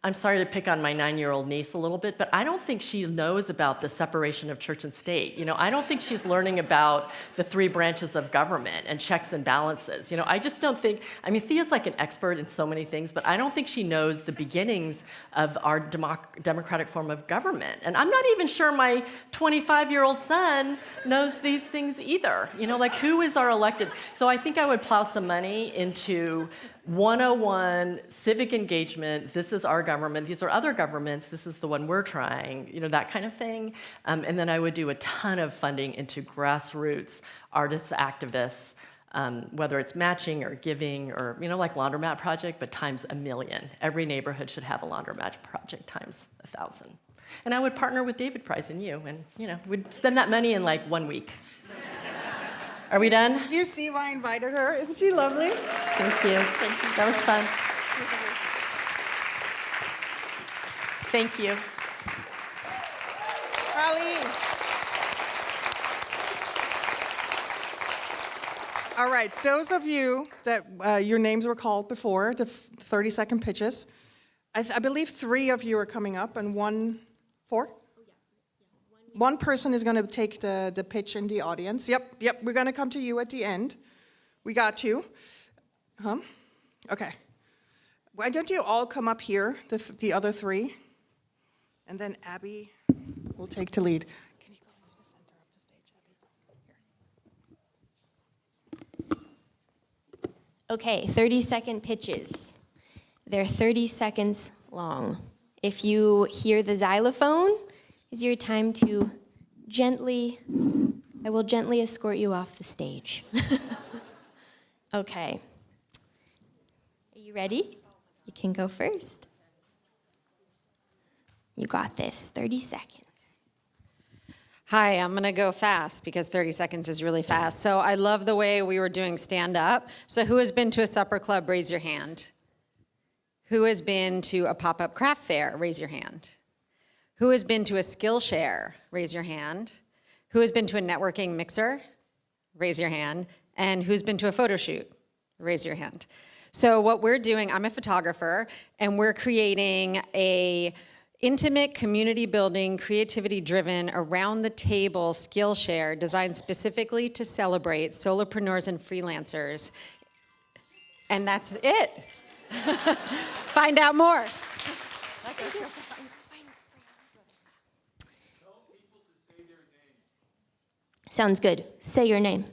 I'm sorry to pick on my 9-year-old niece a little bit, but I don't think she knows about the separation of church and state. You know, I don't think she's learning about the 3 branches of government and checks and balances. You know, I just don't think, I mean, Thea's like an expert in so many things, but I don't think she knows the beginnings of our democratic form of government. And I'm not even sure my 25-year-old son knows these things either. You know, like, who is our elected? So I think I would plow some money into 101 civic engagement. This is our government. These are other governments. This is the one we're trying, you know, that kind of thing. And then I would do a ton of funding into grassroots artists, activists, whether it's matching or giving or, you know, like Laundromat Project, but times 1,000,000. Every neighborhood should have a Laundromat Project times 1,000. And I would partner with David Price and you, and, you know, we'd spend that money in like 1 week. Are we done? Do you see why I invited her? Isn't she lovely? Thank you. Thank you. That was fun. Thank you. Hali. All right, those of you that your names were called before, the 30-second pitches, I believe 3 of you are coming up and 4? One person is going to take the pitch in the audience. Yep, we're going to come to you at the end. We got you. Okay. Why don't you all come up here, the other 3? And then Abby will take the lead. Can you go into the center of the stage, Abby? Here. Okay, 30-second pitches. They're 30 seconds long. If you hear the xylophone, is your time to I will gently escort you off the stage. Okay. Are you ready? You can go first. You got this, 30 seconds. Hi, I'm gonna go fast because 30 seconds is really fast. So I love the way we were doing stand up. So who has been to a supper club, raise your hand. Who has been to a pop-up craft fair, raise your hand. Who has been to a Skillshare? Raise your hand. Who has been to a networking mixer? Raise your hand. And who's been to a photo shoot? Raise your hand. So what we're doing, I'm a photographer, and we're creating a intimate, community building, creativity driven, around the table Skillshare designed specifically to celebrate solopreneurs and freelancers. And that's it. Find out more. Sounds good. Say your name.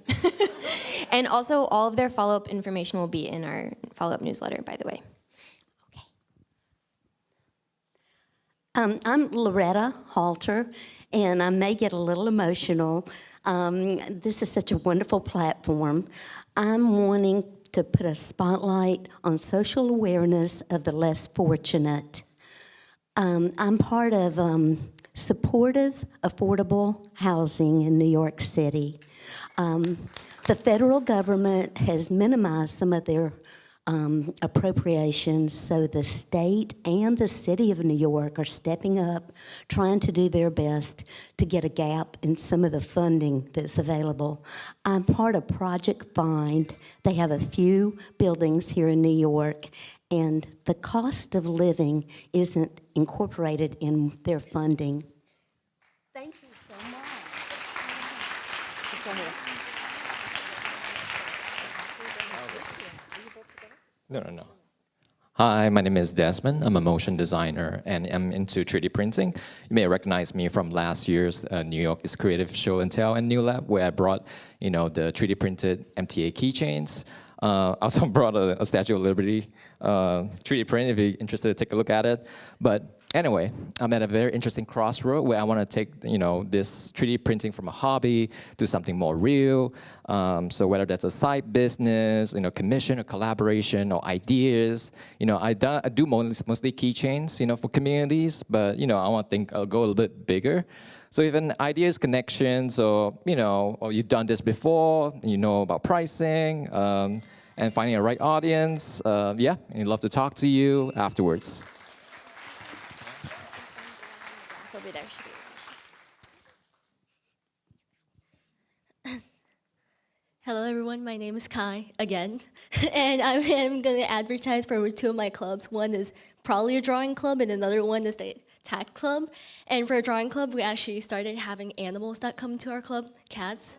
And also, all of their follow-up information will be in our follow-up newsletter, by the way. Okay. I'm Loretta Halter, and I may get a little emotional. This is such a wonderful platform. I'm wanting to put a spotlight on social awareness of the less fortunate. I'm part of supportive, affordable housing in New York City. The federal government has minimized some of their appropriations, so the state and the city of New York are stepping up, trying to do their best to get a gap in some of the funding that's available. I'm part of Project Find. They have a few buildings here in New York, and the cost of living isn't incorporated in their funding. Thank you so much. Just go ahead. No. Hi, my name is Desmond. I'm a motion designer and I'm into 3D printing. You may recognize me from last year's New York's Creative Show and Tell and New Lab, where I brought, the 3D printed MTA keychains. I also brought a Statue of Liberty 3D print if you're interested to take a look at it. But anyway, I'm at a very interesting crossroad where I want to take, this 3D printing from a hobby to something more real. So whether that's a side business, commission or collaboration or ideas, I do mostly keychains, for communities, but I want to go a little bit bigger. So even ideas, connections, or or you've done this before, you know about pricing and finding a right audience, yeah, I'd love to talk to you afterwards. Over there. Hello everyone, my name is Kai, again. And I'm going to advertise for two of my clubs. One is probably a drawing club and another one is the tact club. And for a drawing club, we actually started having animals that come to our club, cats.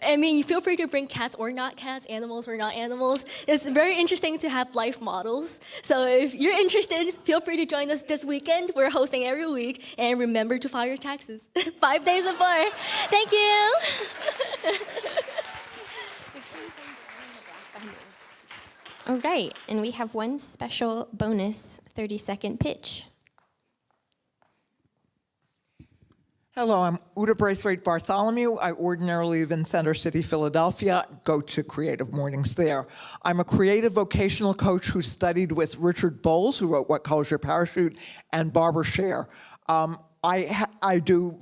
I mean, you feel free to bring cats or not cats, animals or not animals. It's very interesting to have life models. So if you're interested, feel free to join us this weekend. We're hosting every week. And remember to file your taxes 5 days before. Thank you. All right, and we have one special bonus 30-second pitch. Hello, I'm Uta Braithwaite Bartholomew. I ordinarily live in Center City, Philadelphia, go to Creative Mornings there. I'm a creative vocational coach who studied with Richard Bowles, who wrote What Color's Your Parachute, and Barbara Scher. I do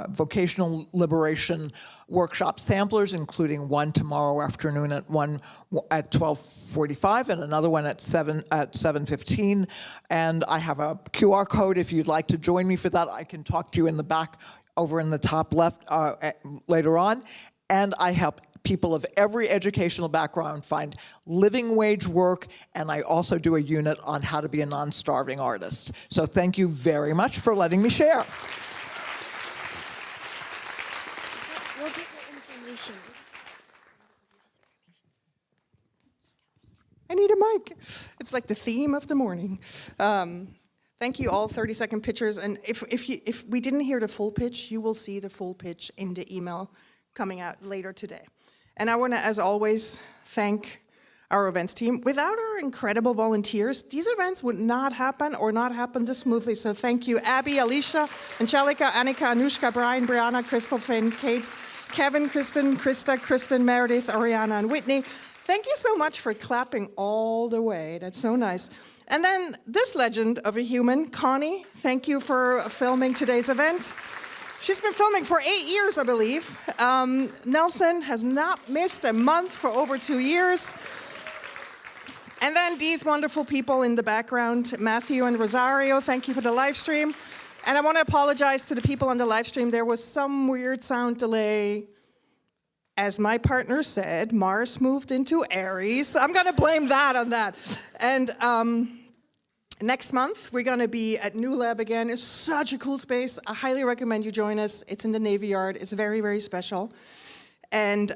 vocational liberation workshop samplers, including one tomorrow afternoon at 12:45 and another one at 7:15. And I have a QR code if you'd like to join me for that. I can talk to you in the back over in the top left later on. And I help people of every educational background find living wage work, and I also do a unit on how to be a non-starving artist. So thank you very much for letting me share. We'll get your information. I need a mic. It's like the theme of the morning. Thank you all, 30-second pitchers. And if we didn't hear the full pitch, you will see the full pitch in the email coming out later today. And I want to, as always, thank our events team. Without our incredible volunteers, these events would not happen or not happen this smoothly. So thank you, Abby, Alicia, Angelica, Annika, Anushka, Brian, Brianna, Crystal, Finn, Kate, Kevin, Kristen, Krista, Kristen, Meredith, Ariana, and Whitney. Thank you so much for clapping all the way. That's so nice. And then this legend of a human, Connie, thank you for filming today's event. She's been filming for 8 years, I believe. Nelson has not missed a month for over 2 years. And then these wonderful people in the background, Matthew and Rosario, thank you for the live stream. And I want to apologize to the people on the live stream. There was some weird sound delay. As my partner said, Mars moved into Aries. I'm going to blame that on that. And next month, we're going to be at New Lab again. It's such a cool space. I highly recommend you join us. It's in the Navy Yard. It's very, very special. And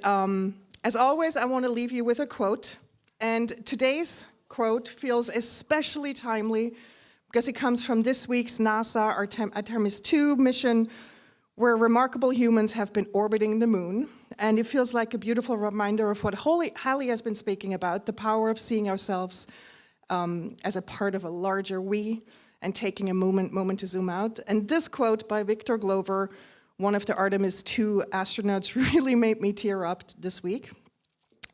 as always, I want to leave you with a quote. And today's quote feels especially timely because it comes from this week's NASA Artemis 2 mission, where remarkable humans have been orbiting the moon. And it feels like a beautiful reminder of what Hali has been speaking about, the power of seeing ourselves as a part of a larger we and taking a moment to zoom out. And this quote by Victor Glover, one of the Artemis 2 astronauts, really made me tear up this week.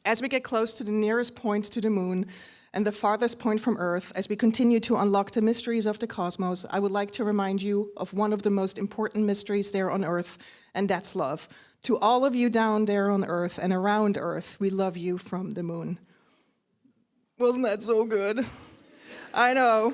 As we get close to the nearest points to the moon and the farthest point from Earth, as we continue to unlock the mysteries of the cosmos, I would like to remind you of one of the most important mysteries there on Earth, and that's love. To all of you down there on Earth and around Earth, we love you from the moon. Wasn't that so good? I know.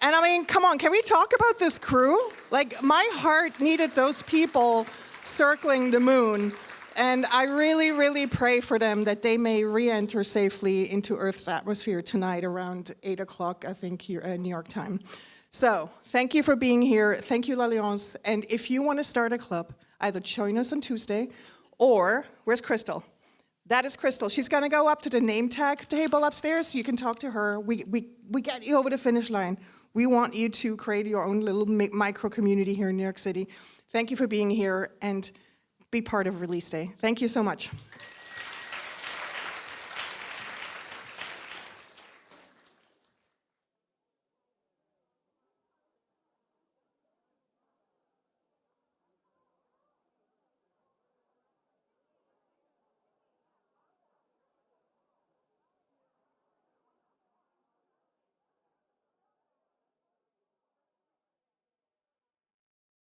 And I mean, come on, can we talk about this crew? Like, my heart needed those people circling the moon. And I really, really pray for them that they may re-enter safely into Earth's atmosphere tonight around 8 o'clock, I think, here at New York time. So thank you for being here. Thank you, L'Alliance. And if you want to start a club, either join us on Tuesday or, where's Crystal? That is Crystal. She's going to go up to the name tag table upstairs. You can talk to her. We get you over the finish line. We want you to create your own little micro community here in New York City. Thank you for being here and be part of Release Day. Thank you so much.